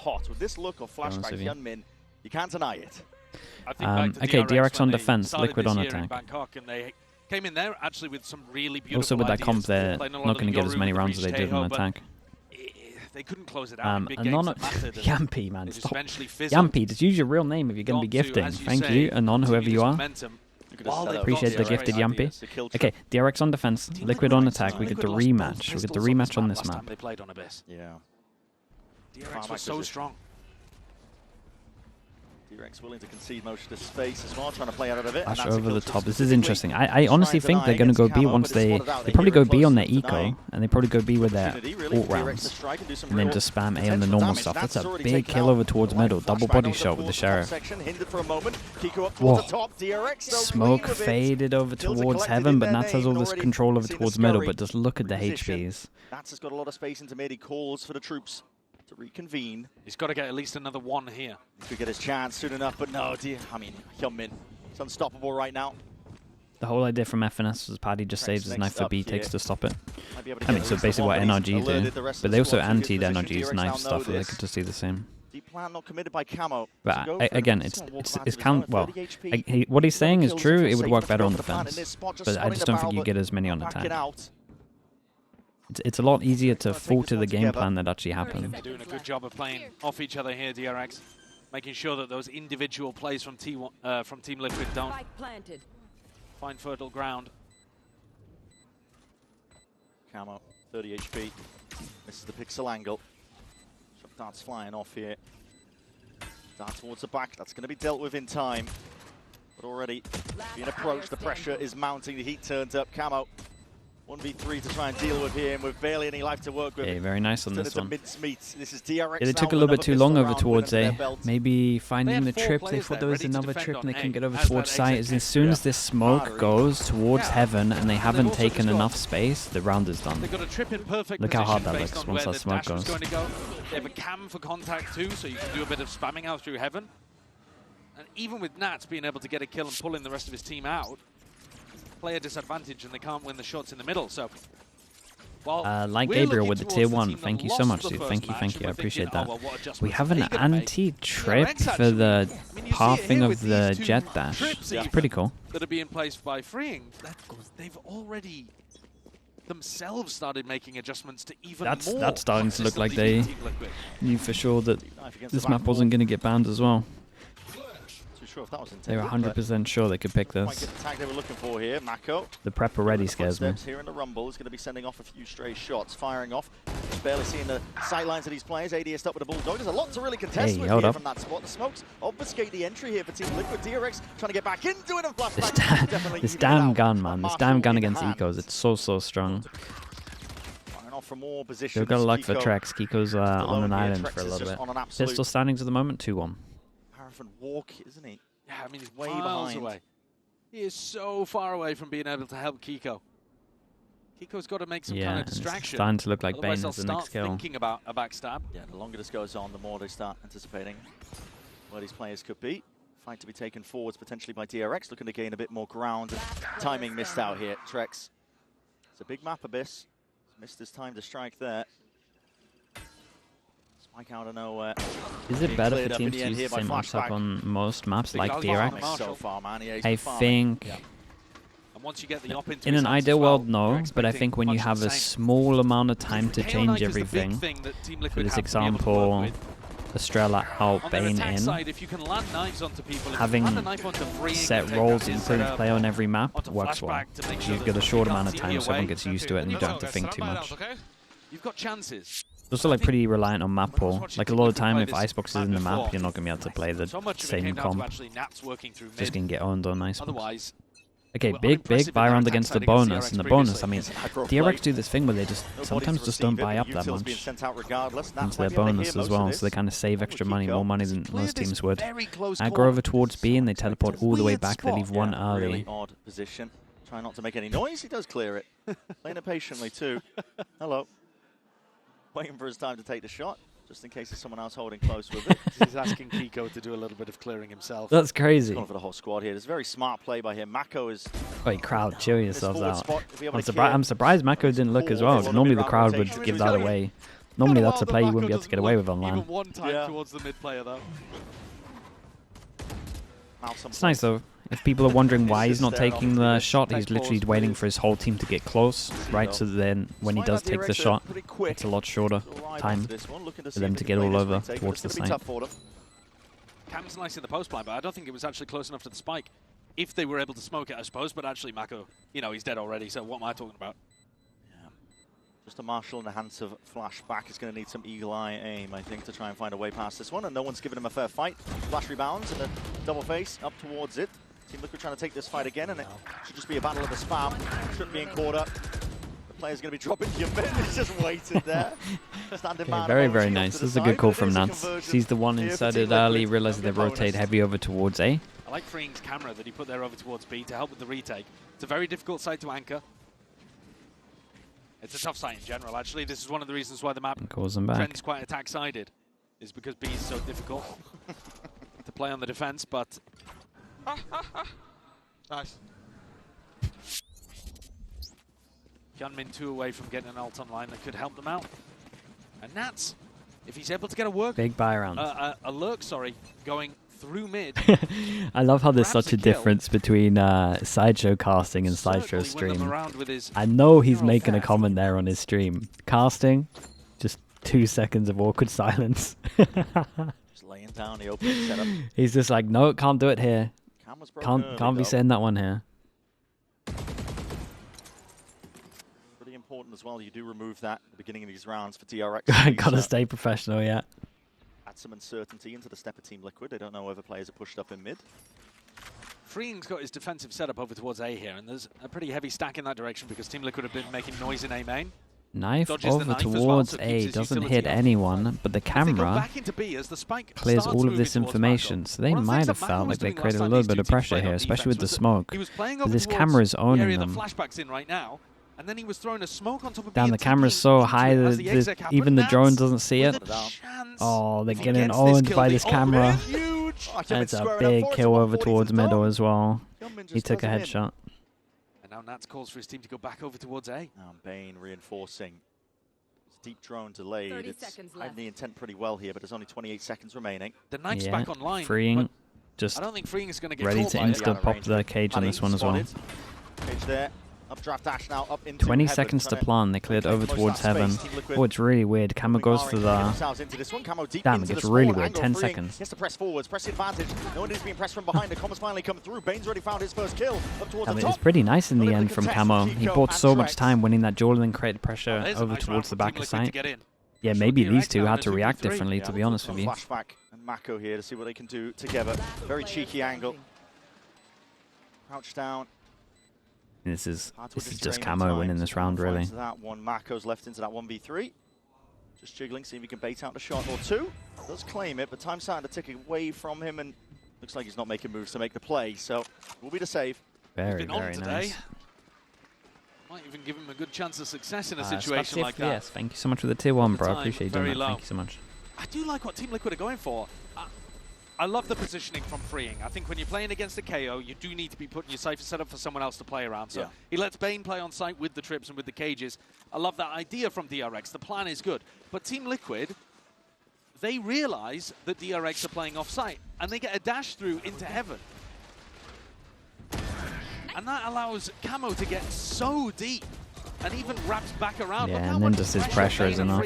hot. With this look of flashback, Hyunmin, you can't deny it. Okay, DRX on defense, Liquid on attack. Came in there actually with some really beautiful Also with that ideas. comp, they're not going to get as many rounds as they did on attack. They couldn't close it out. Yampy, man, stop. Yampy, just use your real name if you're going to be gifting. Thank you, Anon, whohoever you are. Appreciate the gifted Yampy. Okay, DRX on defense, Liquid on attack. We get the rematch. We get the rematch on this map. Yeah. DRX was so strong. DRX willing to concede most of the space as well, trying to play out of it. Flash over the top. This is interesting. I honestly think they're going to go B once they probably go B on their eco, and they probably go B with their ult rounds, and then just spam A on the normal stuff. That's a big kill over towards middle. Double body shot with the Sheriff. Whoa. Smoke faded over towards Heaven, but Nats has all this control over towards middle, but just look at the HPs. Nats has got a lot of space into mid. He calls for the troops to reconvene. He's got to get at least another one here. He could get his chance soon enough, but no, Hyunmin, it's unstoppable right now. The whole idea from FNS was Paddy just saves his knife for B takes to stop it. I mean, so basically what NRG do, but they also anti-ed NRG's knife stuff, so they could just do the same. Not committed by Camo. But again, it's what he's saying is true. It would work better on defense, but I just don't think you get as many on attack. It's a lot easier to falter the game plan that actually happens. They're doing a good job of playing off each other here, DRX, making sure that those individual plays from Team Liquid don't find fertile ground. Camo, 30 HP. Misses the pixel angle. Shot darts flying off here. Dart towards the back. That's going to be dealt with in time. But already being approached, the pressure is mounting. The heat turns up. Camo. 1v3 to try and deal with him with barely any life to work with. Okay, very nice on this one. This is DRX. Yeah, they took a little bit too long over towards A. Maybe finding the trip, they thought there was another trip and they can get over towards site. As soon as this smoke goes towards Heaven and they haven't taken enough space, the round is done. Look how hard that looks once that smoke goes. They have a cam for contact too, so you can do a bit of spamming out through Heaven. And even with Nats being able to get a kill and pulling the rest of his team out, player disadvantage and they can't win the shots in the middle. So, like Gabriel with the tier 1, thank you so much, dude. Thank you, I appreciate that. We have an anti-trip for the pathing of the jet dash. It's pretty cool. That are being placed by Freeing. They've already themselves started making adjustments to even more. That's starting to look like they knew for sure that this map wasn't going to get banned as well. They were 100% sure they could pick this. They were looking for here. Mako. The prep already scares me. Here in the rumble is going to be sending off a few stray shots, firing off. Just barely seeing the sight lines of these players. ADS up with a bulldog. There's a lot to really contest with here from that spot. The smokes obfuscate the entry here for Team Liquid. DRX trying to get back into it and flashback. This damn gun, man. This damn gun against Ecos. It's so strong. Firing off from more positions. Still got a luck for Trex. Kiko's on an island for a little bit. Pistol standings at the moment, 2-1. Paraffin walk, isn't he? Yeah, I mean, he's way behind. Away. He is so far away from being able to help Kiko. Kiko's got to make some kind of distraction. It's starting to look like Bane is the next kill. Thinking about a backstab. Yeah, the longer this goes on, the more they start anticipating where these players could be. Fight to be taken forwards potentially by DRX, looking to gain a bit more ground. Timing missed out here, Trex. It's a big map, Abyss. Missed his time to strike there. Spike out of nowhere. Is it better for teams to use the same matchup on most maps like DRX? So far, man. I think in an ideal world, no, but I think when you have a small amount of time to change everything, for this example, Estrella out, Bane in, having set roles and putting play on every map works well. You've got a short amount of time so everyone gets used to it and you don't have to think too much. You've got chances. It's also like pretty reliant on map pull. Like a lot of time, if Icebox is in the map, you're not gonna be able to play the same comp. Just gonna get owned on Icebox. Okay, big buy round against the bonus, and the bonus, I mean, DRX do this thing where they just sometimes just don't buy up that much into their bonus as well, so they kind of save extra money, more money than most teams would. Aggro over towards B and they teleport all the way back, they leave one early. Really odd position. Try not to make any noise, he does clear it. Playing it patiently too. Hello. Waiting for his time to take the shot, just in case there's someone else holding close with it. He's asking Kiko to do a little bit of clearing himself. That's crazy. He's going for the whole squad here. There's a very smart play by him. Mako is... Wait, crowd, chill yourselves out. I'm surprised Mako didn't look as well. Normally the crowd would give that away. Normally that's a play you wouldn't be able to get away with on LAN. Even one time towards the mid player though. It's nice though. If people are wondering why he's not taking the shot, he's literally waiting for his whole team to get close, right? So then when he does take the shot, it's a lot shorter time for them to get all over towards the site. Cam's nice in the post line, but I don't think it was actually close enough to the spike. If they were able to smoke it, I suppose, but actually Mako, you know, he's dead already, so what am I talking about? Yeah. Just a marshal in the hands of Flashback is going to need some eagle eye aim, I think, to try and find a way past this one, and no one's given him a fair fight. Flash rebounds and a double face up towards it. Team Liquid trying to take this fight again, and it should just be a battle of the spam. Shouldn't be in caught up. The player's going to be dropping your men. He's just waited there. Okay, very, very nice. This is a good call from Nats. Sees the one inside it early, realizes they rotate heavy over towards A. I like Freeing's camera that he put there over towards B to help with the retake. It's a very difficult site to anchor. It's a tough site in general, actually. This is one of the reasons why the map trends quite attack-sided, is because B is so difficult to play on the defense, but... Nice. Hyunmin 2 away from getting an ult online that could help them out. And Nats, if he's able to get a work... Big buy round. A lurk, sorry, going through mid. I love how there's such a difference between Sideshow casting and Sideshow stream. I know he's making a comment there on his stream. Casting, just 2 seconds of awkward silence. Just laying down the opening setup. He's just like, no, can't do it here. Can't be saying that one here. Pretty important as well. You do remove that at the beginning of these rounds for DRX. Gotta stay professional, yeah. Add some uncertainty into the step of Team Liquid. They don't know whether players are pushed up in mid. Freeing's got his defensive setup over towards A here, and there's a pretty heavy stack in that direction because Team Liquid have been making noise in A main. Knife over towards A, doesn't hit anyone, but the camera clears all of this information, so they might have felt like they created a little bit of pressure here, especially with the smoke. But this camera is owning them. And then he was throwing a smoke on top of Damn, the camera's so high that even the drone doesn't see it. Oh, they're getting owned by this camera. That's a big kill over towards middle as well. He took a headshot. Now Nats calls for his team to go back over towards A. Now Bane reinforcing. It's deep drone delayed. It's hiding the intent pretty well here, but there's only 28 seconds remaining. The knife's back online. Freeing, just I don't think Freeing is going to get ready to insta-pop the cage on this one as well. Cage there. Updraft dash now up into 20 seconds to plan. They cleared over towards heaven. Oh, it's really weird. Camo goes for the... Damn, it gets really weird. 10 seconds. He has to press forwards, press the advantage. No one is being pressed from behind. The combo's finally come through. Bane's already found his first kill. Up towards the top. It's pretty nice in the end from Camo. He bought so much time winning that duel and then created pressure over towards the back of site. Yeah, maybe these two had to react differently, to be honest with you. Flashback and Mako here to see what they can do together. Very cheeky angle. Crouch down. This is just Camo winning this round, really. That one, Mako's left into that 1v3. Just jiggling, see if he can bait out a shot or two. Does claim it, but time's starting to tick away from him, and looks like he's not making moves to make the play, so will be the save. Very, very nice. Might even give him a good chance of success in a situation like that. Yes, thank you so much for the tier 1, bro. Appreciate you doing that. Thank you so much. I do like what Team Liquid are going for. I love the positioning from Freeing. I think when you're playing against a KO, you do need to be putting your Cypher setup for someone else to play around. So he lets Bane play on site with the trips and with the cages. I love that idea from DRX. The plan is good. But Team Liquid, they realize that DRX are playing off-site, and they get a dash through into heaven. And that allows Camo to get so deep and even wraps back around. Yeah, and then just his pressure is enough.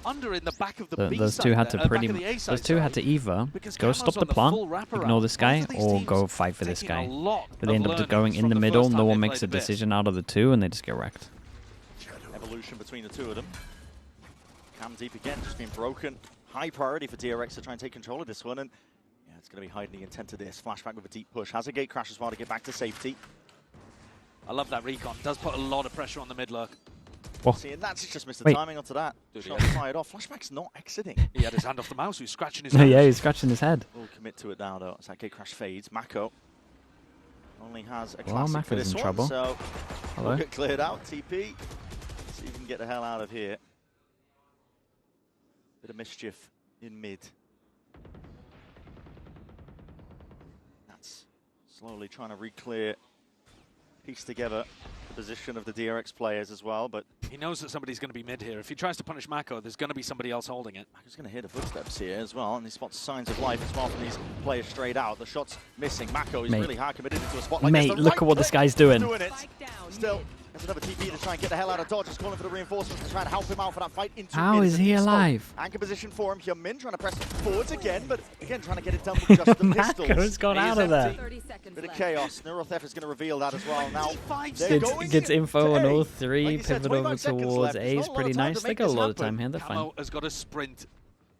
Under in the back of the those two had to either go stop the plant, ignore this guy, or go fight for this guy. But they end up just going in the middle, no one makes a decision out of the two, and they just get wrecked. Evolution between the two of them. Cam deep again, just being broken. High priority for DRX to try and take control of this one, and yeah, it's going to be hiding the intent of this. Flashback with a deep push. Has a gate crash as well to get back to safety. I love that recon. Does put a lot of pressure on the mid lurk. Oh. See, and that's just missed the timing onto that. Shot fired off. Flashback's not exiting. He had his hand off the mouse. He was scratching his head. Yeah, he's scratching his head. We'll commit to it now, though. As that gate crash fades. Mako only has a classic for this in one, trouble. So we'll get cleared out. TP. See if we can get the hell out of here. Bit of mischief in mid. That's slowly trying to re-clear, piece together the position of the DRX players as well, but He knows that somebody's going to be mid here. If he tries to punish Mako, there's going to be somebody else holding it. He's going to hear the footsteps here as well, and he spots signs of life as well from these players straight out. The shot's missing. Mako is really hard committed into a spot like this. Mate, look at what this guy's doing. Still, there's another TP to try and get the hell out of Dodge. He's calling for the reinforcements to try and help him out for that fight into How is he alive? Anchor position for him. Hyunmin trying to press forwards again, but again trying to get it done with just the pistols. Mako's got out of there. Bit of chaos. Neurothef is going to reveal that as well. Now gets info on all three. Like pivot over towards A is pretty nice. They got a lot of time here. They're fine. Camo has got a sprint.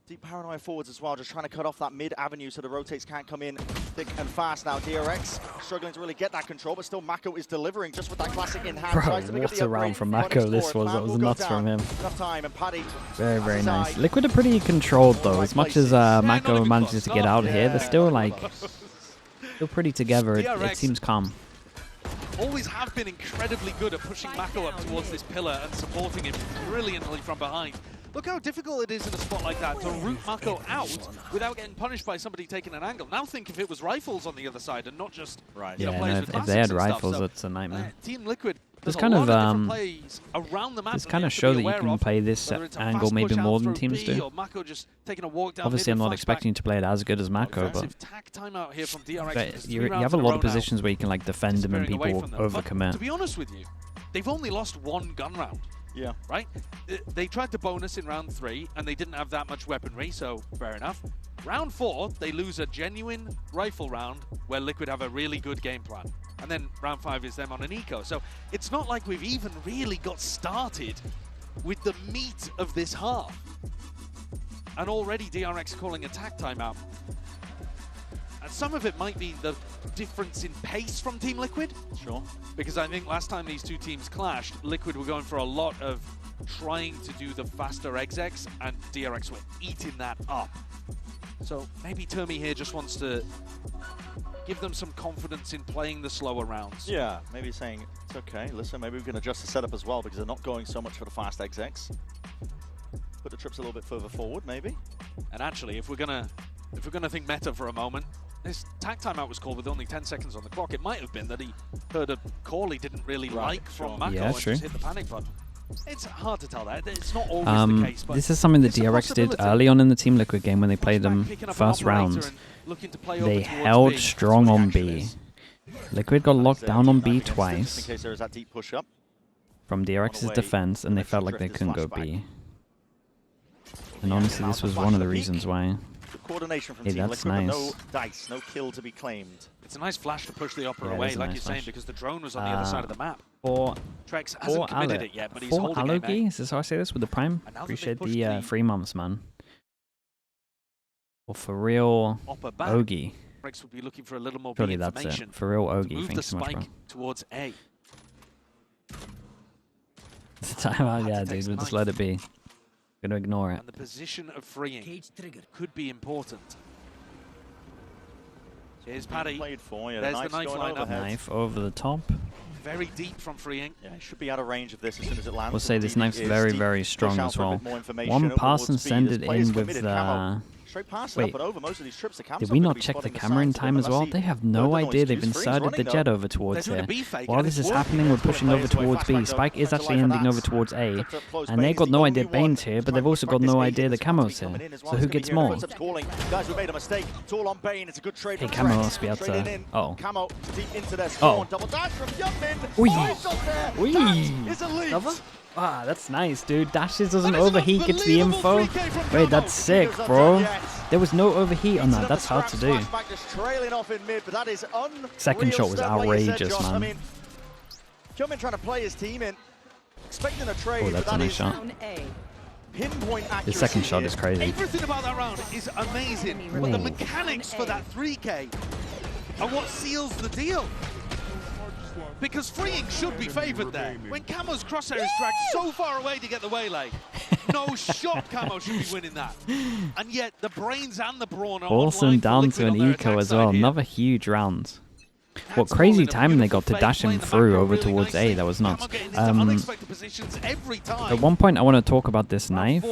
Deep paranoia forwards as well, just trying to cut off that mid avenue so the rotates can't come in thick and fast. Now DRX struggling to really get that control, but still Mako is delivering just with that classic in hand. Bro, what a round from Mako this was. That was nuts from him. Enough time, and Paddy, very, very nice. Liquid are pretty controlled though. As much as Mako manages to get out here, they're still like still pretty together. It seems calm. Always have been incredibly good at pushing Mako up towards this pillar and supporting him brilliantly from behind. Look how difficult it is in a spot like that to root Mako out without getting punished by somebody taking an angle. Now think if it was rifles on the other side and not just yeah, if they had rifles, it's a nightmare. Team Liquid, This kind of plays around the map this kind of show that you can play this angle maybe more than teams do. Obviously, I'm not expecting you to play it as good as Mako, but you have a lot of positions where you can like defend them and people overcommit. To be honest with you, they've only lost one gun round. Yeah. Right? They tried to bonus in round 3, and they didn't have that much weaponry, so fair enough. Round 4, they lose a genuine rifle round where Liquid have a really good game plan. And then round 5 is them on an eco. So it's not like we've even really got started with the meat of this half. And already DRX calling attack timeout. And some of it might be the difference in pace from Team Liquid. Sure. Because I think last time these two teams clashed, Liquid were going for a lot of trying to do the faster execs, and DRX were eating that up. So maybe Termi here just wants to give them some confidence in playing the slower rounds. Yeah, maybe saying, it's okay, listen, maybe we can adjust the setup as well because they're not going so much for the fast execs. Put the trips a little bit further forward, maybe. And actually, if we're gonna think meta for a moment, this tag timeout was called with only 10 seconds on the clock. It might have been that he heard a call he didn't really like from Mako and just hit the panic button. It's hard to tell that. It's not always the case. But this is something that DRX did early on in the Team Liquid game when they played them first round. They held strong on B. Liquid got locked down on B twice from DRX's defense, and they felt like they couldn't go B. And honestly, this was one of the reasons why. Coordination from hey, Team that's Liquid, nice. no dice, no kill to be claimed. It's a nice flash to push the Opera away, like you're saying, because the drone was on the other side of the map. For Trex hasn't committed it yet, but he's holding Alogi, is this how I say this with the Prime? Appreciate the 3 months, man. Or for real, Ogi. Trex would be looking for a little more surely that's it. For real, Ogi. Thanks so much, bro. Towards A. It's a timeout, yeah, dude. We'll just let it be. Gonna ignore it. And the position of freeing could be important. Here's Paddy. Played for, yeah, there's the knife lineup. Knife over the top. Very deep from freeing. Yeah, it should be out of range of this as soon as it lands. We'll say this knife's very, very strong as well. One pass and send it in with the... Wait, did we not check the camera in time as well? They have no idea they've inserted the jet over towards here. While this is happening, we're pushing over towards B. Spike is actually ending over towards A. And they've got no idea Bane's here, but they've also got no idea the Camo's here. So who gets more? Hey, Camo must be able to... Oh. Oh. Wee! Another? Ah, that's nice, dude. Dashes doesn't overheat, gets the info. Wait, that's sick, bro. There was no overheat on that. That's hard to do. Second shot was outrageous, man. Hyunmin trying to play his team in, expecting a trade. Oh, that's a nice shot. The second shot is crazy. Everything about that round is amazing, but the mechanics for that 3K are what seals the deal. Because freeing should be favoured there. When Camo's crosshair is dragged so far away to get the waylay, no shot Camo should be winning that. And yet the brains and the brawn are Olsen down to an eco as well. Another huge round. What crazy timing they got to dash him through over towards A. That was nuts. At one point I want to talk about this knife,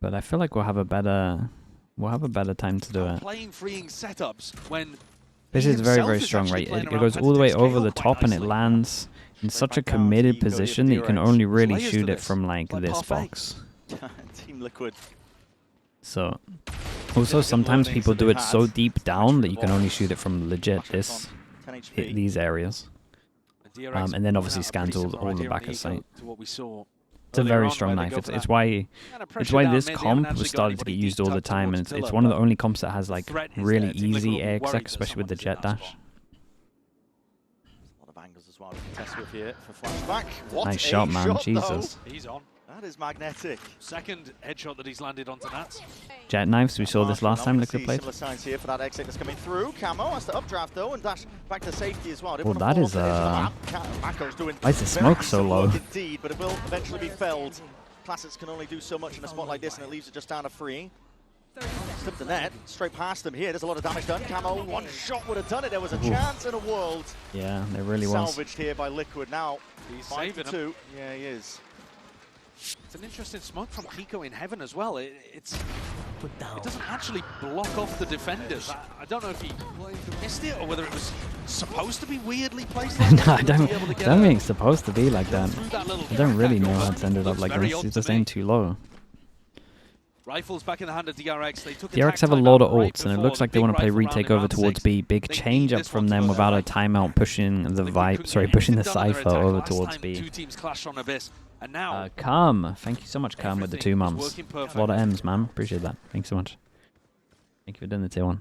but I feel like we'll have a better time to do it. Playing freeing setups when This is very, very strong, right? It goes all the way over the top and it lands in such a committed position that you can only really shoot it from like this box. Team Liquid. So, also sometimes people do it so deep down that you can only shoot it from legit these areas. And then obviously scans all the back of sight. It's a very strong knife. It's why this comp was starting to get used all the time, and it's one of the only comps that has like really easy AXX, especially with the jet dash. Nice shot, man. Jesus. He's on. That is magnetic. Second headshot that he's landed onto Nats. Jet knives, we saw this last time Liquid played. Similar signs here for that exit that's coming through. Camo has to updraft though and dash back to safety as well. Well, that is why is the smoke so low? Indeed, but it will eventually be felled. Classics can only do so much in a spot like this, and it leaves it just down to 3. Slipped the net, straight past him here. There's a lot of damage done. Camo, one shot would have done it. There was a chance in a world. Yeah, there really was. Salvaged here by Liquid. Now, he's saving 2. Yeah, he is. It's an interesting smoke from Kiko in heaven as well. It doesn't actually block off the defenders. I don't know if he missed it or whether it was supposed to be weirdly placed. No, I don't think it's supposed to be like that. I don't really know how it's ended up like this. It's just aimed too low. Rifles back in the hand of DRX. They took DRX have a lot of ults, and it looks like they want to play retake over towards B. Big change up from them without a timeout, pushing the Cypher over towards B. Two teams clash on Abyss. And now, Calm. Thank you so much, Calm, with the 2 mums. A lot of M's, man. Appreciate that. Thanks so much. Thank you for doing the tier 1.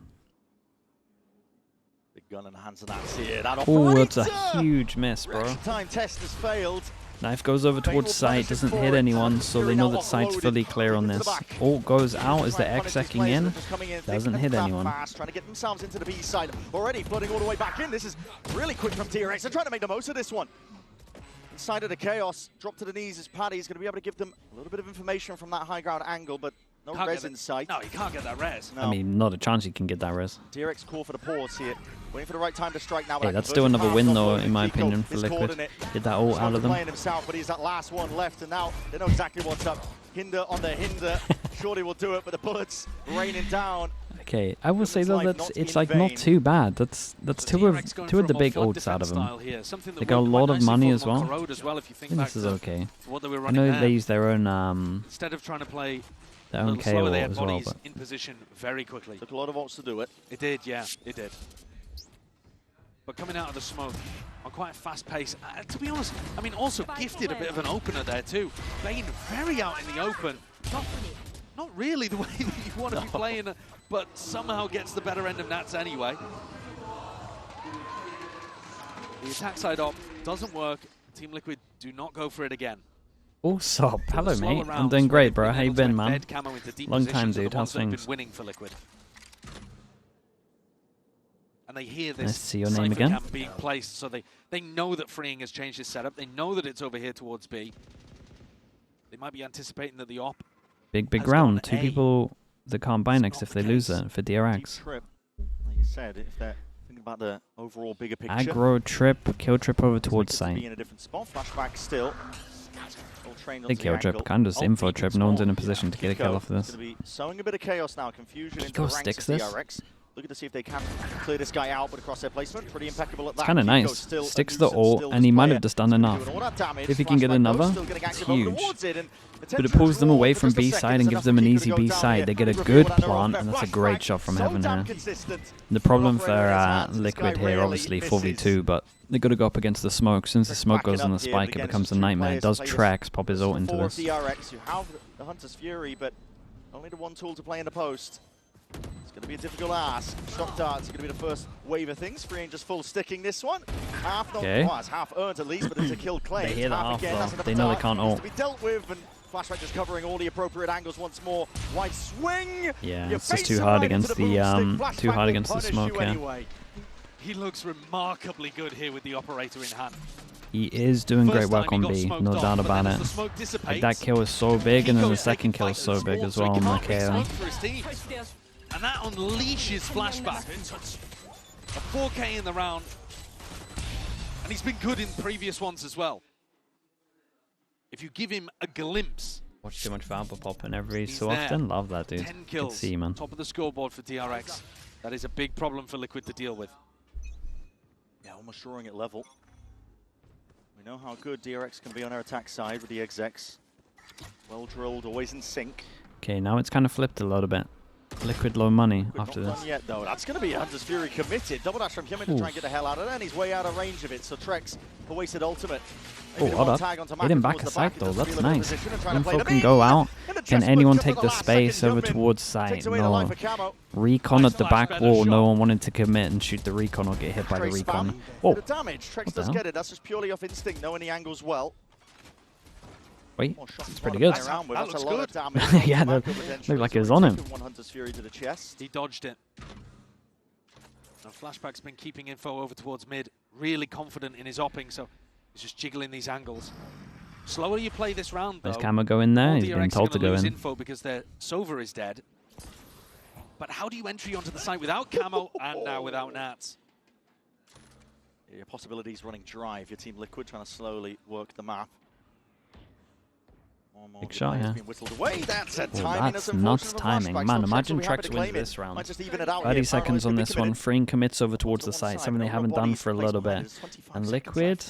Big gun in the hands of Nats here. Oh, that's a huge miss, bro. Time test has failed. Knife goes over towards sight, doesn't hit anyone, so they know that sight's fully clear on this. Ult goes out as the X-secking in, doesn't hit anyone. Trying to get themselves into the B side, already flooding all the way back in. This is really quick from DRX. They're trying to make the most of this one. Inside of the chaos, drop to the knees as Paddy's going to be able to give them a little bit of information from that high ground angle, but no res in sight. No, you can't get that res. No. I mean, not a chance you can get that res. DRX call for the pause here. Waiting for the right time to strike now. Hey, that's still another win though, in my opinion, for Liquid. Get that ult out of them. Playing himself, but he's that last one left, and now they know exactly what's up. Hinder on the hinder. Surely will do it, but the bullets raining down. Okay, I will say though that it's like not too bad. That's two of the big ults out of them. They got a lot of money as well. I think this is okay. I know they use their own instead of trying to play their own KO as well, but in position very quickly. Took a lot of ults to do it. It did, yeah, it did. But coming out of the smoke on quite a fast pace. To be honest, I mean, also gifted a bit of an opener there too. Playing very out in the open. Not really the way that you want to be playing, but somehow gets the better end of Nats anyway. The attack side op doesn't work. Team Liquid do not go for it again. Oh, sup. Hello, mate. I'm doing great, bro. How you been, man? Long time, dude. How's things? Winning for Liquid. And they hear this nice to see your name again. Being placed, so they know that Freeing has changed his setup. They know that it's over here towards B. They might be anticipating that the op Big round. 2 people that can't buy next if they lose it for DRX. Like you said, if they're thinking about the overall bigger picture. Aggro trip, kill trip over towards sight. Be in a different spot. Flashback still. Big kill trip, kind of just info trip. No one's in a position to get a kill off of this. Going to be sowing a bit of chaos now. Confusion into the Kiko ranks sticks of this. DRX. Looking to see if they can clear this guy out, but across their placement, pretty impeccable at that. It's kind of nice. Sticks the ult, and he might have just done enough. If he can get another, it's huge. But it pulls them away from B side and gives them an easy B side. They get a good plant, and that's a great shot from heaven here. The problem for Liquid here, obviously 4v2, but they got to go up against the smoke. Since the smoke goes on the spike, it becomes a nightmare. It does Trex pop his ult into this. DRX, you have the Hunter's Fury, but only the one tool to play in the post. It's going to be a difficult ask. Shock darts are going to be the first wave of things. Freeing just full sticking this one. Half, not well, it's half earned at least, but it's a kill claim. They hear the half though. They know they can't ult. To be dealt with, and Flashback just covering all the appropriate angles once more. Wide swing. Yeah, it's just too hard against the smoke here. Anyway. He looks remarkably good here with the operator in hand. He is doing great work on B, no doubt about it. Like that kill is so big, and then the second kill is so big as well on the KO. And that unleashes Flashback. A 4K in the round. And he's been good in previous ones as well. If you give him a glimpse. Watch too much Valve popping every so often. Love that, dude. 10 kills, see, man. Top of the scoreboard for DRX. That is a big problem for Liquid to deal with. almost drawing it level. We know how good DRX can be on our attack side with the execs. Well drilled, always in sync. Okay, now it's kind of flipped a little bit. Liquid low money after not this. Done yet, though. That's going to be Hunter's Fury committed. Double dash from Hyumin to try and get the hell out of there, and he's way out of range of it. So Trex, a wasted ultimate. Oh, hold up. Hit him back a site though, that's nice. Info can go out. Can anyone take the space over towards site? No. Recon at the back wall, no one wanted to commit and shoot the recon or get hit by the recon. Oh, damage. Trex does get it. That's just purely off instinct, knowing the angles well. Wait, it's pretty good. That looks good. Yeah, that looked like it was on him. He dodged it. Now Flashback's been keeping info over towards mid, really confident in his opping, so he's just jiggling these angles. Slower you play this round, though. Does Camo go in there? He's been told to go in. Info because their Sova is dead. But how do you entry onto the site without Camo and now without Nats? Your possibilities running dry if your Team Liquid trying to slowly work the map. Big shot, yeah. That's nuts timing. Man, imagine Trex wins this round. 30 seconds on this one. Freeing commits over towards the site, something they haven't done for a little bit. And Liquid,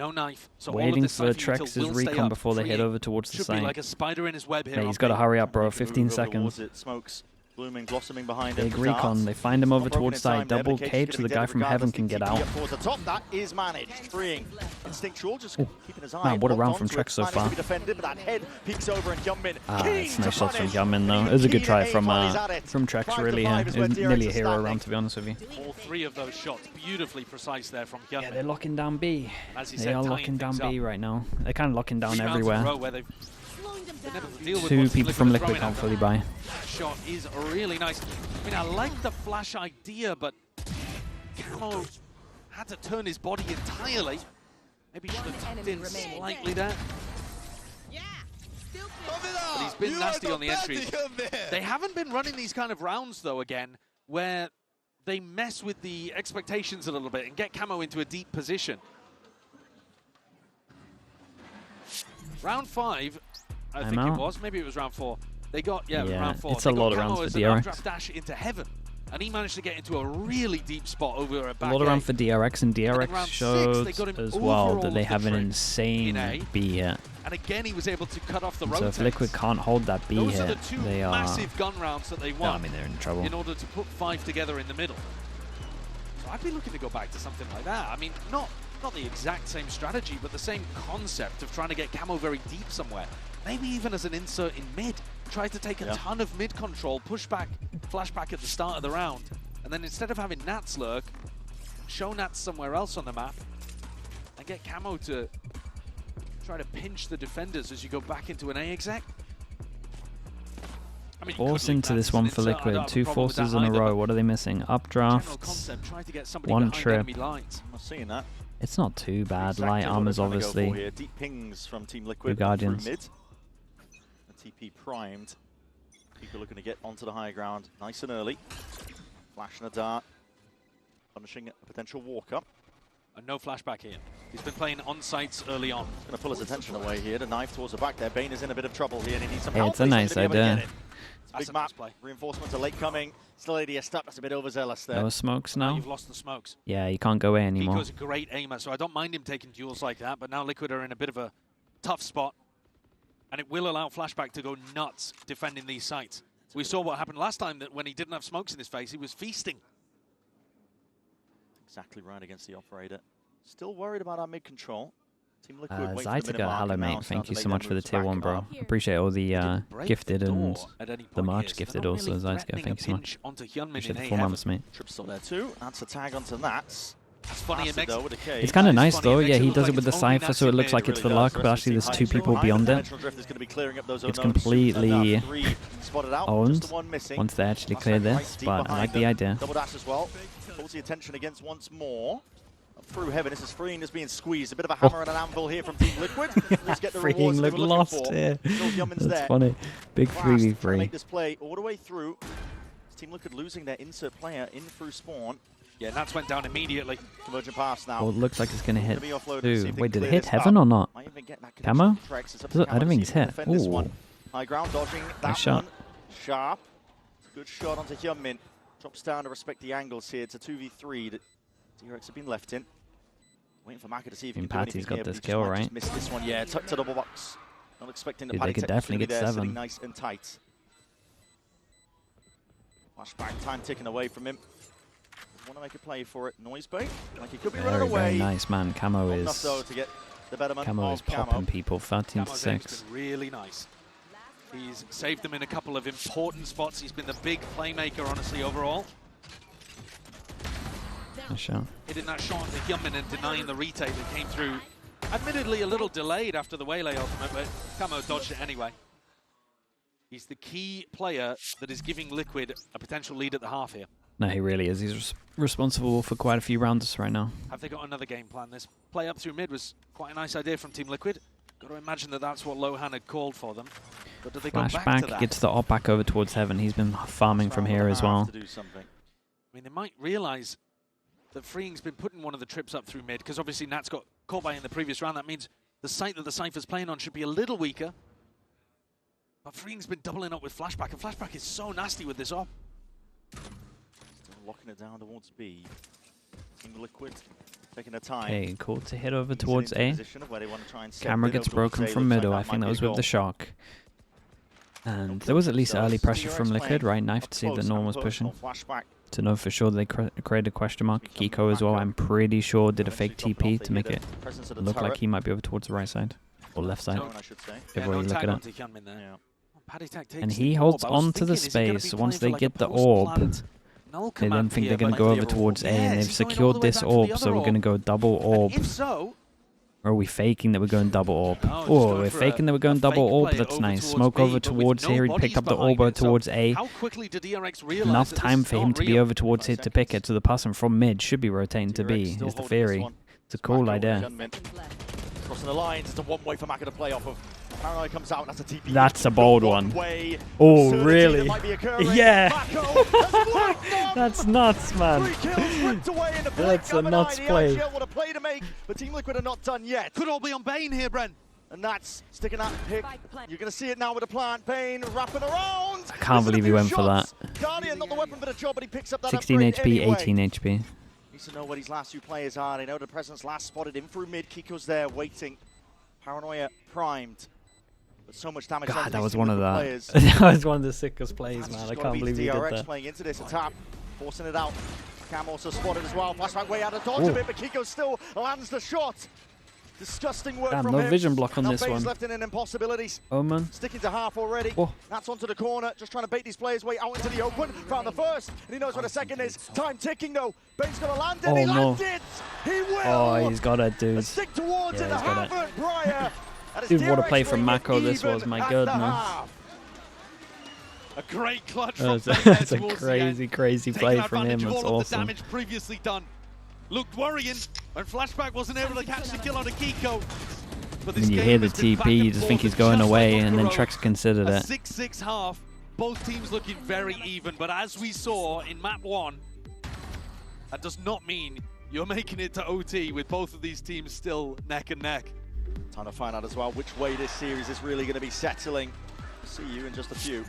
no knife. So waiting for Trex's recon before they head over towards the site. Like a spider in his web here. Yeah, he's got to hurry up, bro. 15 seconds. Blooming, blossoming behind big recon. They find him over towards side. Double cage so the guy from Heaven can get out. That is managed. Freeing. Instinctual, just keeping his eye. Man, what a round from Trex so far. It's nice shots from Hyumin though. It was a good try from Trex, really. It was nearly a hero round, to be honest with you. All three of those shots beautifully precise there from Hyumin. Yeah, they're locking down B. They are locking down B right now. They're kind of locking down everywhere. 2 people from Liquid can't fully buy. That shot is really nice. I mean, I like the flash idea, but Camo had to turn his body entirely. Maybe should have tucked in slightly there. But he's been nasty on the entries. They haven't been running these kind of rounds, though, again, where they mess with the expectations a little bit and get Camo into a deep position. Round 5. I think it was. Maybe it was round 4. They got, round 4. It's a lot of rounds for DRX. Dash into Heaven, and he managed to get into a really deep spot over a back. A lot of round for DRX, and DRX showed as well that they have an insane B hit. And again, he was able to cut off the rotates. So if Liquid can't hold that B hit, they are massive gun rounds that they won. I mean, they're in trouble. In order to put 5 together in the middle. So I'd be looking to go back to something like that. I mean, not the exact same strategy, but the same concept of trying to get Camo very deep somewhere. Maybe even as an insert in mid. Try to take a ton of mid control, push back, flashback at the start of the round, and then instead of having Nats lurk, show Nats somewhere else on the map, and get Camo to try to pinch the defenders as you go back into an A exec. I mean, force into this one for Liquid. 2 forces in a row. What are they missing? Updraft, 1 trip. I'm not seeing that. It's not too bad. Light armors, obviously. Deep pings from Team Liquid. Guardians. Mid. TP primed. People looking to get onto the high ground nice and early. Flash and a dart. Punishing a potential walk-up. And no flashback here. He's been playing on sites early on. He's going to pull his attention away here. The knife towards the back there. Bane is in a bit of trouble here and he needs some help. It's a nice idea. Big map. Reinforcements are late coming. Still ADS stuck. That's a bit overzealous there. No smokes now. You've lost the smokes. Yeah, you can't go away anymore. Pico's a great aimer, so I don't mind him taking duels like that, but now Liquid are in a bit of a tough spot. And it will allow Flashback to go nuts defending these sites. We saw what happened last time, that when he didn't have smokes in his face, he was feasting. Exactly right against the operator. Still worried about our mid-control. Team Liquid Zytica, hello mate, thank you so much for the tier 1, bro. Appreciate all the gifted and the March gifted also, Zytica, thank you so much. Appreciate the 4 months, mate. Trips on there too, that's a tag onto Nats. That's funny, it's kind of nice though, yeah, he does it with the Cypher so it looks like it's the luck, but actually there's 2 people beyond it. It's completely owned once they actually clear this, but I like the idea. Double dash as well, pulls the attention against once more. Through Heaven, this is Freeing is being squeezed. A bit of a hammer and an anvil here from Team Liquid. Freeing looked lost here. That's funny. Big 3v3. Make this play all the way through. Team Liquid losing their insert player in through spawn. Yeah, Nats went down immediately. Convergent pass now. Oh, it looks like it's going to hit 2. Wait, did it hit Heaven or not? Camo? I don't think it's hit. Ooh. High ground dodging. Nice shot. Sharp. Good shot onto Hyumin. Drops down to respect the angles here. It's a 2v3 that DRX have been left in. Waiting for Maka to see if I he mean, can do Patty's anything got here, this but he kill, just might right? just missed this one. Yeah, tucked to double box. Not expecting the Dude, Patty they could Tech definitely to be get there, 7. sitting nice and tight. Flashback time ticking away from him. Want to make a play for it. Noise bait. Like he could be running away. Very nice, man. Camo Not is... enough, though, to get the betterment Camo of is popping people. 13 to Camo's 6. been really nice. He's saved them in a couple of important spots. He's been the big playmaker, honestly, overall. Nice shot. Hitting that shot to Hyunmin and denying the retake that came through. Admittedly, a little delayed after the Waylay ultimate, but Camo dodged it anyway. He's the key player that is giving Liquid a potential lead at the half here. No, he really is. He's responsible for quite a few rounds right now. Have they got another game plan? This play up through mid was quite a nice idea from Team Liquid. Got to imagine that that's what Lohan had called for them. But do they go back to Flashback that? gets the op back over towards Heaven. He's been farming from here as well. To do something. I mean, they might realize that Freeing's been putting one of the trips up through mid, because obviously Nat's got caught by in the previous round. That means the site that the Cypher's playing on should be a little weaker. But Freeing's been doubling up with Flashback, and Flashback is so nasty with this op. Still locking it down towards B. Team Liquid taking their time. Okay, cool to hit over towards A. Camera Camera gets broken from middle. I think that was with the shock. And there was at least early pressure from Liquid, right? Knife to see that no one was pushing. To know for sure they created a question mark. Kiko as well, I'm pretty sure, did a fake TP to make it look like he might be over towards the right side. Or left side. Whichever way you look at it. And he holds on to the space. Once they get the orb, they then think they're going to go over towards A, and they've secured this orb, so we're going to go double orb. Or are we faking that we're going double orb? Oh, we're faking that we're going double orb. That's nice. Smoke over towards here. He picked up the orb towards A. Enough time for him to be over towards here to pick it. So the person from mid should be rotating to B, is the theory. It's a cool idea. Crossing the lines, it's a one way for Maka to play off of. Paranoia comes out, that's a TP. That's a bold one. Oh, really? Yeah. That's nuts, man. That's a nuts play. What a play to make, but Team Liquid are not done yet. Could all be on Bane here, Bren. And that's sticking that pick. You're going to see it now with a plant. Bane wrapping around. I can't believe he went for that. Guardian, not the weapon for the job, but he picks up that 16 HP, anyway. 18 HP. Needs to know where these last two players are. They know the presence last spotted in through mid. Kiko's there waiting. Paranoia primed. But so much damage. God, that was one of the that was one of the sickest plays, man. I can't believe he did DRX that. playing into this attack, forcing it out. Cam also spotted as well. Flashback way out of dodge a bit, but Kiko still lands the shot. Disgusting work from no him. vision block on now this Bane's one. left in an impossibilities. Omen. Sticking to half already. That's onto the corner, just trying to bait these players way out into the open. Found the first, and he knows where the second is. Time ticking though. Bane's gonna land it. He landed. He will. Oh, he's got it, dude. Stick towards it. Harvard Briar. Dude, what a play from Mako this was, my goodness. A great clutch from Bane. That's a crazy play from him. That's awesome. The damage previously done. Looked worrying when Flashback wasn't able to catch the kill on a Kiko. But when you hear the TP, you just think he's going away, and then Trex considered it. 6-6 half. Both teams looking very even, but as we saw in map 1, that does not mean you're making it to OT with both of these teams still neck and neck. Time to find out as well which way this series is really going to be settling. See you in just a few.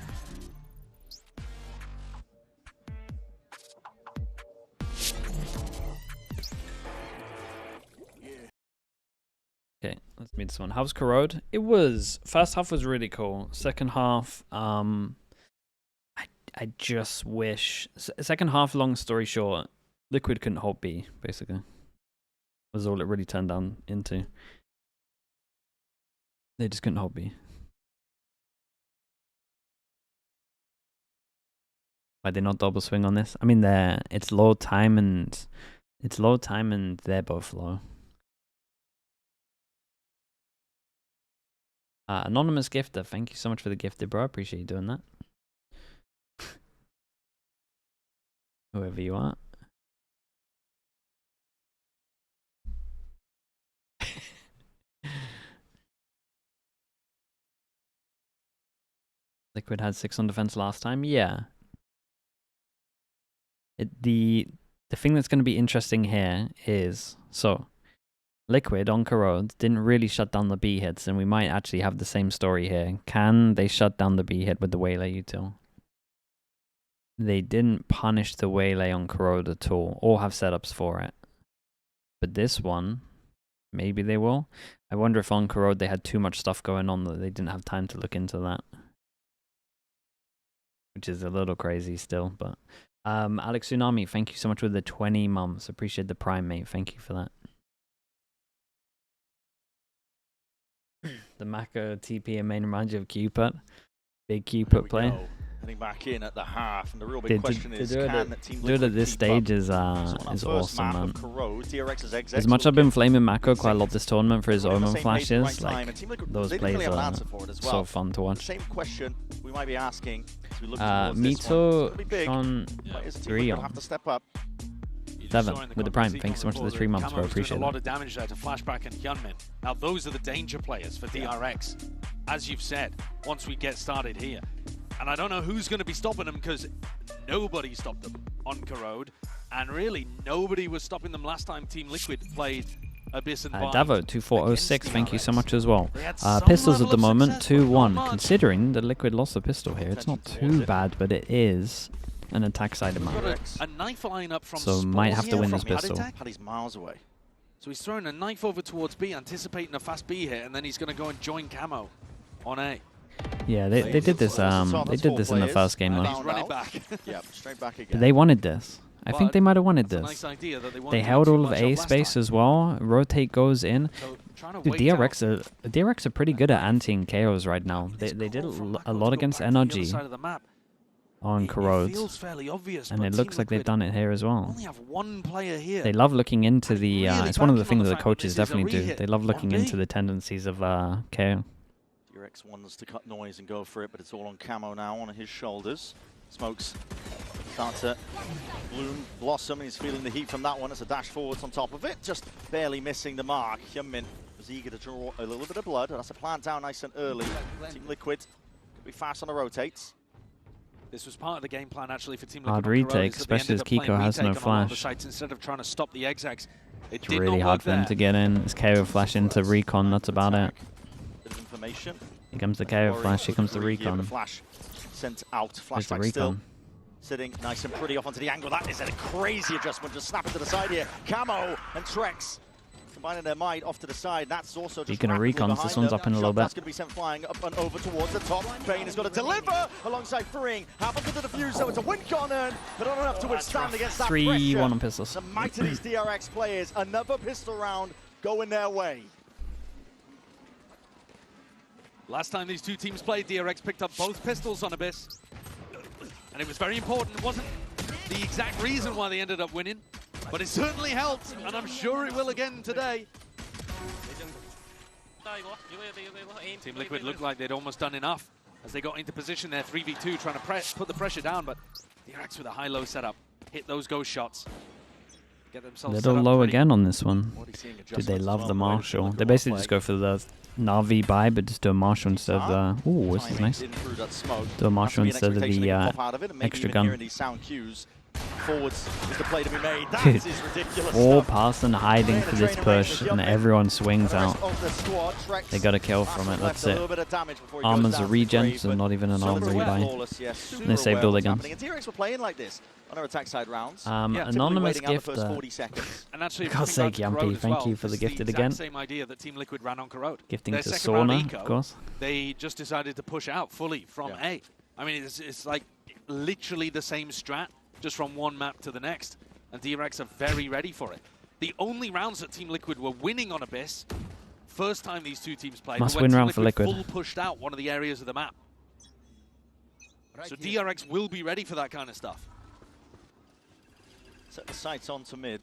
Okay, let's meet this one. How's Corrode? It was, first half was really cool. Second half, I just wish, second half, long story short, Liquid couldn't hold B, basically. Was all it really turned down into. They just couldn't hold B. Why they not double swing on this? I mean, it's low time and they're both low. Anonymous gifter, thank you so much for the gifted, bro. I appreciate you doing that. Whoever you are. Liquid had 6 on defense last time. Yeah. The thing that's going to be interesting here is, so Liquid on Corrode didn't really shut down the B hits, and we might actually have the same story here. Can they shut down the B hit with the Waylay util? They didn't punish the Waylay on Corrode at all, or have setups for it. But this one, Maybe they will. I wonder if on Corrode they had too much stuff going on that they didn't have time to look into that. Which is a little crazy still, but... Alex Tsunami, thank you so much for the 20 months. Appreciate the Prime, mate. Thank you for that. The Mako TP and main reminds you of Cupid. Big Cupid play. Heading back in at the half, and the real big question is, can Team Liquid at this stage is awesome, man. DRX's As much I've been flaming Mako quite a lot this tournament for his Omen flashes, like, those plays are so fun to watch. Same question we might be asking. Mito Sean 3 on 7 with the Prime. Thanks so much for the 3 months, bro. Appreciate it. A lot of damage there to Flashback and Hyunmin. Now those are the danger players for DRX, as you've said. Once we get started here, and I don't know who's going to be stopping them, because nobody stopped them on Corrode, and really nobody was stopping them last time Team Liquid played Abyss and Bind. Davo 2406, thank you so much as well. Pistols at the moment 2-1. Considering the Liquid lost a pistol here, it's not too bad, but it is an attack side amount. A knife line up from so might have to win this pistol. Paddy's miles away. So he's throwing a knife over towards B, anticipating a fast B hit, and then he's going to go and join Camo on A. Yeah, they did this. They did this in the first game though. He's running back. Yep, straight back again. But they wanted this. I think they might have wanted this. Nice idea that they held all of A space as well. Rotate goes in. Dude, DRX are pretty good at anti-ing KOs right now. They did a lot against NRG on Corrode, and it looks like they've done it here as well. They love looking into the. It's one of the things that the coaches definitely do. They love looking into the tendencies of KO. DRX wants to cut noise and go for it, but it's all on Camo now on his shoulders. Smokes start to blossom, and he's feeling the heat from that one. It's a dash forwards on top of it, just barely missing the mark. Hyunmin was eager to draw a little bit of blood. That's a plant down nice and early. Team Liquid could be fast on the rotates. This was part of the game plan actually for Team Liquid. Hard retake, especially as Kiko has no flash. Instead of trying to stop the execs, it's really hard for them to get in. This KO flash into recon, that's about it. Information. Here comes the KO flash, here comes the recon. Flash sent out, flashback still. Sitting nice and pretty off onto the angle. That is a crazy adjustment, just snap it to the side here. Camo and Trex combining their might off to the side. That's also just Speaking of recons, this one's up in a little bit. That's going to be sent flying up and over towards the top. Bane has got to deliver alongside freeing. Happens to the defuse, so it's a win corner, but not enough to withstand against that 3-1 on pistols. The might of these DRX players, another pistol round going their way. Last time these two teams played, DRX picked up both pistols on Abyss. And it was very important. It wasn't the exact reason why they ended up winning, but it certainly helped, and I'm sure it will again today. Team Liquid looked like they'd almost done enough as they got into position there, 3v2, trying to put the pressure down, but DRX with a high-low setup hit those ghost shots. Get themselves little low again on this one. Did they love the Marshall? They basically just go for the Na'Vi buy, but just do a Marshall instead of the... Ooh, this is nice. Do a Marshall instead of the extra gun. Forwards is the play to be made. That is ridiculous. All pass and hiding for this push, and everyone swings out. They got a kill from it, that's it. Armor's a regen, so not even an armor rebuy. And they saved all their guns. On our attack side rounds. Anonymous gift. God's sake, Yampy, thank you for the gifted again. Same idea that Team Liquid ran on Corrode. Gifting to Sauna, of course. They just decided to push out fully from A. I mean, it's like literally the same strat, just from one map to the next. And DRX are very ready for it. The only rounds that Team Liquid were winning on Abyss, first time these two teams played, must win round for Liquid. Full pushed out one of the areas of the map. So DRX will be ready for that kind of stuff. Set the sights on to mid.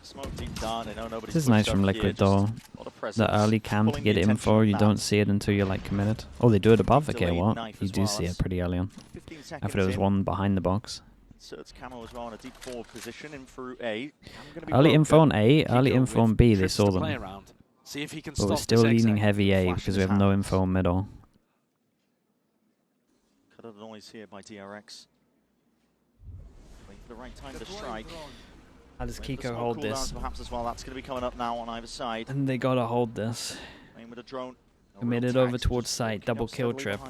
Smoke deep down. They know nobody's this is nice from Liquid though. The early cam to get info, you don't see it until you're like committed. Oh, they do it above. Okay, what? You do see it pretty early on. After there was one behind the box. Inserts Camo as well in a deep forward position in through A. Early info on A, early info on B, they saw them. See if he can but we're still leaning heavy A because we have no info on middle. Cut out the noise here by DRX. Waiting for the right time to strike. How does Kiko hold this? Perhaps as well. That's going to be coming up now on either side. And they gotta hold this. Aim with a drone. Committed over towards site, double kill trip.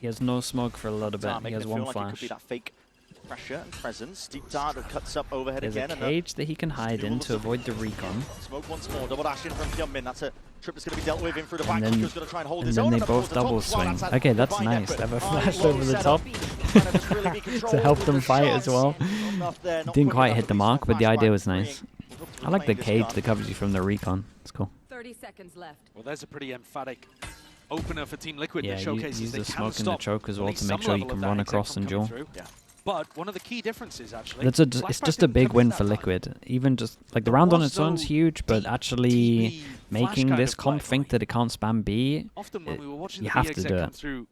He has no smoke for a little bit. He has one flash. pressure and presence. Deep dart that cuts up overhead There's again. a cage that he can hide in to avoid the recon. Smoke once more. Double dash in from Hyunmin. That's a trip that's going to be dealt with in through the back. And Kiko's going to try and hold his then own. they both double swing. Okay, that's nice. They have a flash over the top to help them fight as well. Didn't quite hit the mark, but the idea was nice. I like the cage that covers you from the recon. It's cool. 30 seconds left. Well, there's a pretty emphatic opener for Team Liquid Yeah, that showcases use they the can smoke and the stop choke as well at to least make some sure you level can of run that across exec and from coming duel. through. Yeah. But one of the key differences, actually, It's Flashback just a didn't big commit win that for time. Liquid. Even just like the round on its own is huge, but actually TB making flash this kind of comp play. think that it can't spam B, Often when we were watching you the have B to exec do come it. through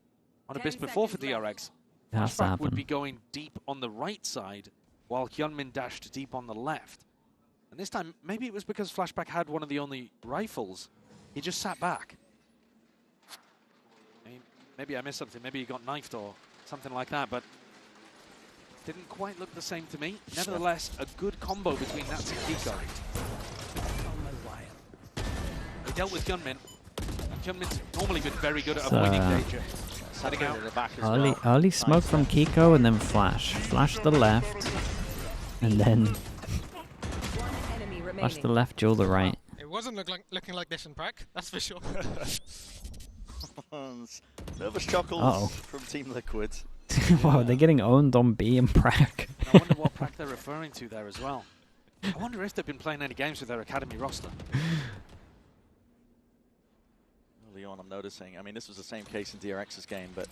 on 10 Abyss before for seconds left. DRX, It has to Flashback would happen. be going deep on the right side, while Hyunmin dashed deep on the left. And this time, maybe it was because Flashback had one of the only rifles. He just sat back. Maybe I missed something. Maybe he got knifed or something like that, but didn't quite look the same to me. Nevertheless, a good combo between Nats and Kiko. They dealt with Hyunmin. Hyunmin's normally been very good at avoiding danger. Setting out. Early smoke from Kiko and then flash. Flash the left, and then One enemy flash remaining. the left, duel the right. It wasn't looking like this in prac, that's for sure. Nervous chuckles from Team Liquid. Wow, they're getting owned on B and Prac. I wonder what pack they're referring to there as well. I wonder if they've been playing any games with their academy roster. Early on, I'm noticing. I mean, this was the same case in DRX's game, but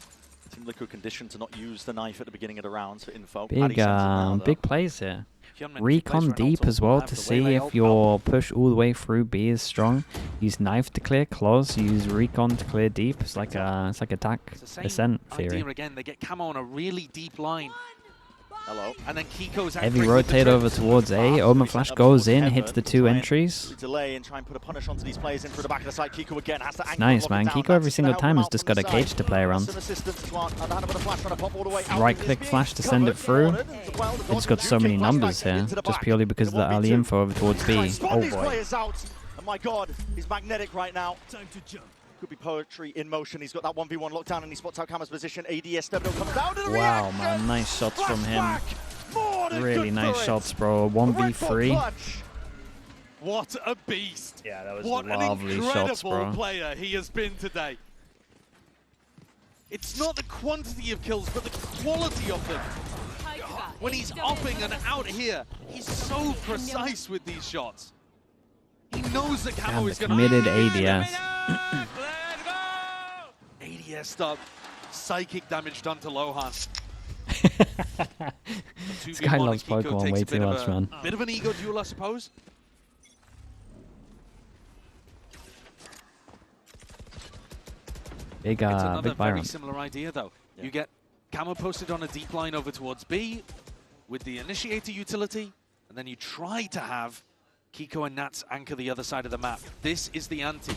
Team Liquid conditioned to not use the knife at the beginning of the rounds for info. Big plays here. Hyunmin Recon plays for an deep ultimate as well have to the see way they if ult your push all the way through B is strong. Use knife to clear close. Use recon to clear deep. It's like attack It's the same ascent theory. idea again. They get camo on a really deep line. Hello. And then Kiko's Heavy entering with the rotate trip. over towards A. Omen Flash goes in, hits the two entries. Delay and try and put a punish onto these players in through the back of the site. Kiko again has to angle Nice, lock it man. down. Kiko every That's single gonna time help has him just out got a from the cage to play around. Some assistance as well. And a bit of flash trying to pop all the way out Right of click this flash gig. to send it through. They just got so many numbers here, just purely because of the early info over towards B. Oh These boy. players out. And my God, he's magnetic right now. Time to jump. Could be poetry in motion. He's got that 1v1 lockdown and he spots out Kama's position. ADS Stebno comes down to the Wow, reaction. man. Nice shots from him. More than Really good nice for it. shots, bro. Red Bull 1v3. clutch. What a beast. Yeah, that was What an lovely incredible shots, bro. player he has been today. It's not the quantity of kills, but the quality of them. When he's upping and out here, he's so precise with these shots. He knows that Camo And is the going to... committed ADS. ADS stop. Psychic damage done to Lohan. This guy loves Pokemon way too much, man. Bit of an ego duel, I suppose. Big, It's another big very Byron. similar idea, though. Yeah. You get Camo posted on a deep line over towards B with the Initiator utility, and then you try to have Kiko and Nats anchor the other side of the map. This is the ante.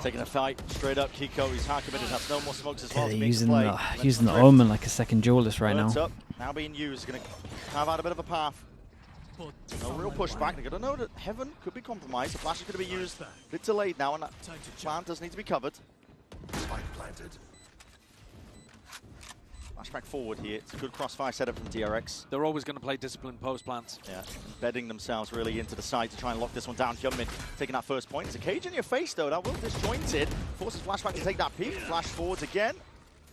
Taking a fight straight up. Kiko, he's hard committed, has no more smokes as well. Yeah, to they're make the play. using the Omen like a second duelist right now. Birds up, now being used, going to carve out a bit of a path. No real pushback. They're going to know that Heaven could be compromised. The flash is going to be used a bit delayed now, and that plan does need to be covered. Flashback forward here. It's a good crossfire setup from DRX. They're always going to play disciplined post plants. Yeah, embedding themselves really into the side to try and lock this one down. Hyunmin taking that first point. It's a cage in your face, though. That will disjointed. Forces Flashback to take that peek. Flash forwards again.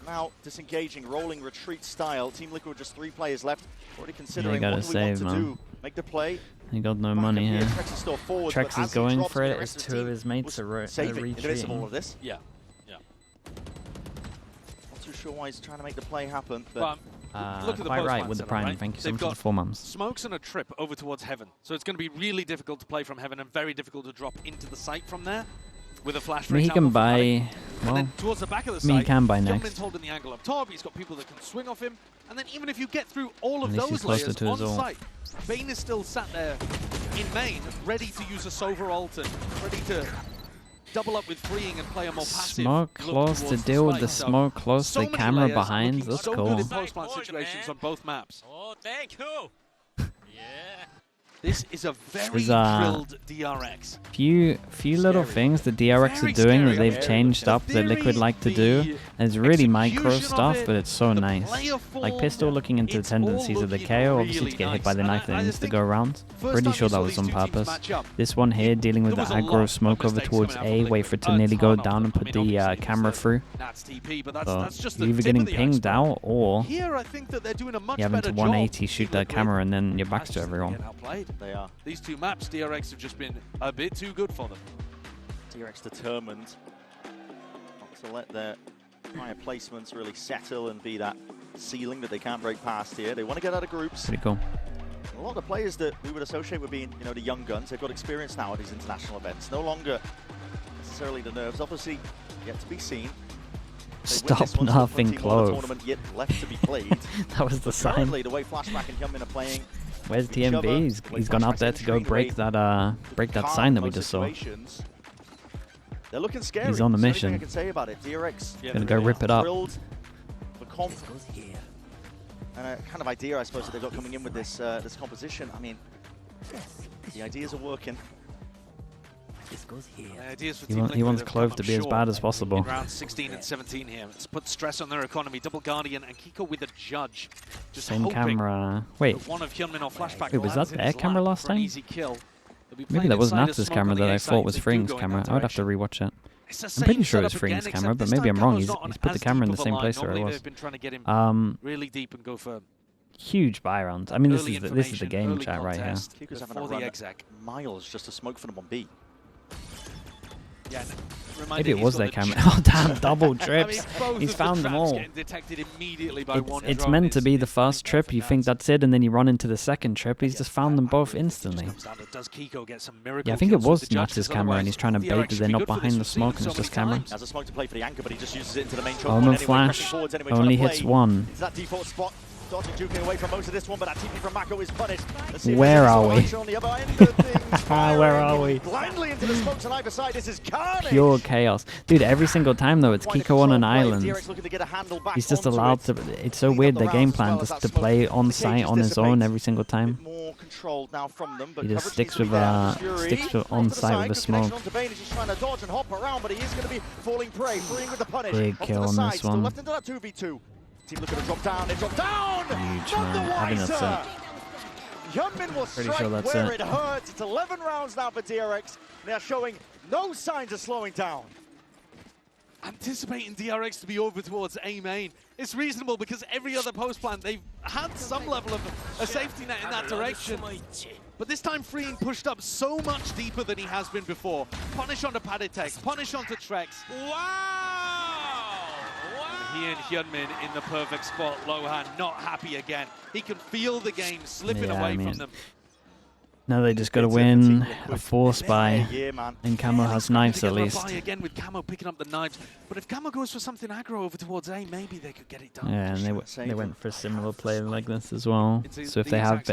Now disengaging, rolling retreat style. Team Liquid with just 3 players left. Already considering gotta what do we save, want to man. do. Make the play. He got no Back money up here. Trex is still forward, Trex but is as he going drops, for the it. rest His of the two of team his mates was are saving in the midst of all retreating. of this. Yeah. Not too sure why he's trying to make the play happen, but But look at the Quite post right plant with the setup, Prime. right? Thank you so They've much for the got 4 months. smokes and a trip over towards Heaven. So it's going to be really difficult to play from Heaven and very difficult to drop into the site from there. With a flash, for I mean, he example, can from Paddock. buy. And Well, then towards the back of the I mean, he site, can buy Hyunmin's next. holding the angle up top. He's got people that can swing off him. And then even if you get through all of At least he's those closer layers to his on ult. site, Bane is still sat there in main, ready to use a Sova ult and ready to double up with freeing and play a more passive smoke look close to towards deal with the site. So smoke close so to the many camera layers behind. looking That's so cool. good in post plant situations on both maps. Oh, thank you. Yeah. This is a very drilled DRX. Few little things the DRX are doing that they've changed up that Liquid like to do. And it's really micro stuff, but it's so nice. Like Pistol looking into the tendencies of the KO, obviously to get hit by the knife that needs to go around. Pretty sure that was on purpose. This one here, dealing with the aggro smoke over towards A, wait for it to nearly go down and put the camera through. So you're either getting pinged out or you're having to 180 shoot that camera and then you're back to everyone. They are. These two maps, DRX have just been a bit too good for them. DRX determined not to let their higher placements really settle and be that ceiling that they can't break past here. They want to get out of groups. Pretty cool. A lot of the players that we would associate with being, the young guns, they've got experience now at these international events. No longer necessarily the nerves. Obviously, yet to be seen. Stop nothing close. Yet left to be played. That was the sign. Currently, the way Flashback and Hyunmin are playing. Where's TMB? He's gone out there to go break that sign that we just saw. They're looking scary. He's on the mission. I can say about it. DRX gonna go rip it up. For confidence and a kind of idea, I suppose, that they've got coming in with this this composition. I mean, the ideas are working. He wants Clove to be as bad as possible. In rounds 16 and 17 here. Let's put stress on their economy. Double Guardian and Kiko with a judge. Just same camera. Wait. One of Hyunmin or Flashback. Wait, was that their camera last time? Maybe that was Nats's camera that I thought was Freeing's camera. I would have to rewatch it. I'm pretty sure it's Freeing's camera, but maybe I'm wrong. He's put the camera in the same place where it was. Really deep and go for huge buy rounds. I mean, this is the game chat right here. Kiko's having a run miles just to smoke for them on B. Yeah, maybe it was their camera. Oh damn, double trips. He's found them all. It's meant to be the first trip, you think that's it, and then you run into the second trip. He's just found them both instantly. Yeah, I think it was Nats's camera, and he's trying to bait that they're not behind the smoke, and it's just camera. Omen Flash only hits one. Away from most of this one, but that TP from Mako is punished. Where are we? Where are we? Blindly into the smokes on either side. This is carnage. Pure chaos. Dude, every single time though, it's Kiko on an island. He's just allowed to. It's so weird, their game plan, just to play on site on his own every single time. He just sticks with on site with a smoke. Big kill on this one. Team looking to drop down, they drop down! Huge, man. I think that's it. Hyunmin will strike where it hurts. It's 11 rounds now for DRX. They're showing no signs of slowing down. Anticipating DRX to be over towards A main. It's reasonable because every other post plan, they've had some level of a safety net in that direction. But this time Freeing pushed up so much deeper than he has been before. Punish onto Paditek, punish onto Trex. Wow! He and Hyunmin in the perfect spot. Lohan not happy again. He can feel the game slipping away from them. Now they just got to win a force buy, and Camo has knives at least. Again with Camo picking up the knives, but if Camo goes for something aggro over towards A, maybe they could get it done. Yeah, and they went for a similar play like this as well. So if they have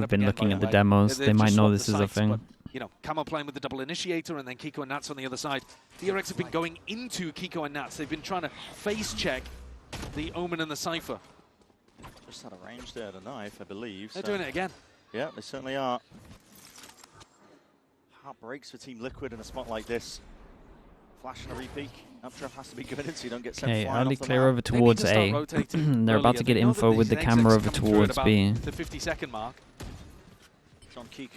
been looking at the demos, they might know this is a thing. Camo playing with the double initiator and then Kiko and Nats on the other side. DRX have been going into Kiko and Nats. They've been trying to face check the Omen and the Cypher. Just had a range there, the knife, I believe. They're doing it again. Yeah, they certainly are. Heart breaks for Team Liquid in a spot like this. Flash and a repeat. Uptrap has to be given so you don't get sent flying early clear over towards A. They're about to get info with the camera over towards B. The 50-second mark.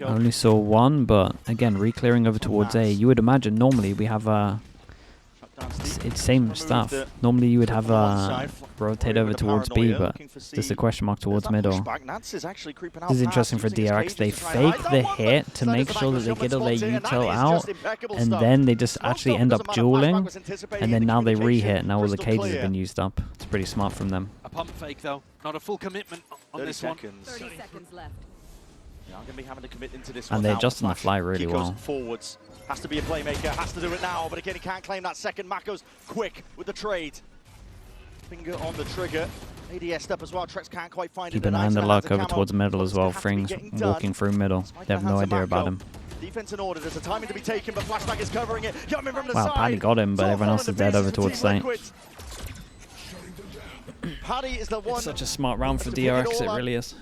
I only saw one, but again, re-clearing over towards A. You would imagine normally we have it's same stuff. Normally you would have rotate over towards B, but just a question mark towards middle. This is interesting for DRX. They fake the hit to make sure that they get all their util out, and then they just actually end up dueling, and then now they re-hit. Now all the cages have been used up. It's pretty smart from them. A pump fake though, not a full commitment on this one. 30 seconds left. Yeah, I'm going to be having to commit into this and they adjust on the fly really well. Forwards. Has to be a playmaker, has to do it now, but again, he can't claim that second. Mako's quick with the trade. Finger on the trigger. ADS up as well. Trex can't quite find it. Keep an eye on the luck over towards middle as well. Fring's walking through middle. They have no idea about him. Defense in order. There's a timing to be taken, but Flashback is covering it. Wow, Paddy got him, but everyone else is dead over towards site. Paddy is the one. It's such a smart round for DRX, it really is.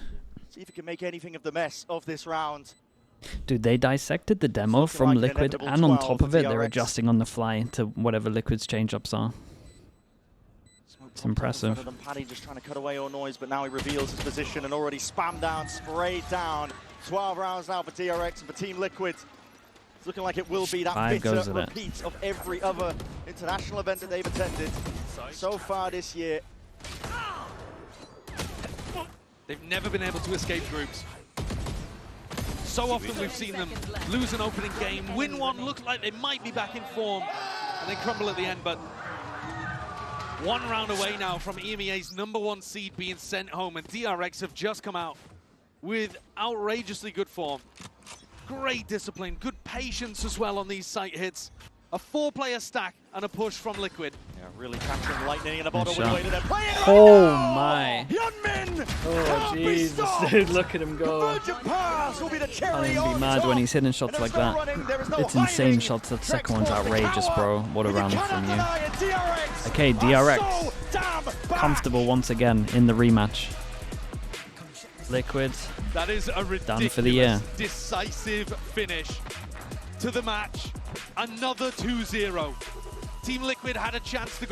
See if he can make anything of the mess of this round. Dude, they dissected the demo from like an Liquid, inevitable and on 12 top of it, they're DRX. adjusting on the fly to whatever Liquid's change-ups are. It's impressive. Paddy just trying to cut away all noise, but now he reveals his position and already spammed down, sprayed down. 12 rounds now for DRX and for Team Liquid. It's looking like it will be that 5 goes bitter at it. repeat of every other international event that they've attended so far this year. They've never been able to escape groups. So often we've seen them lose an opening game, win one, look like they might be back in form, and then crumble at the end. But 1 round away now from EMEA's #1 seed being sent home, and DRX have just come out with outrageously good form. Great discipline, good patience as well on these sight hits. A 4-player stack and a push from Liquid. Yeah, really catching lightning in a bottle Nice with the shot. way that they're playing right Oh now. my. Hyunmin Oh can't be Jesus, stopped. dude, look at him The go. Virgin pass will be the Can't cherry even on be mad top. when he's hitting shots And like there's no that. running, there is no It's insane hiding. shots. That Trex second one's forced the outrageous, power. bro. What a But you round cannot from you. deny it. DRX Okay, are DRX. so damn back. Comfortable once again in the rematch. Liquid. That is a ridiculous, Done for the year. decisive finish to the match. Another 2-0. Team Liquid had a chance to go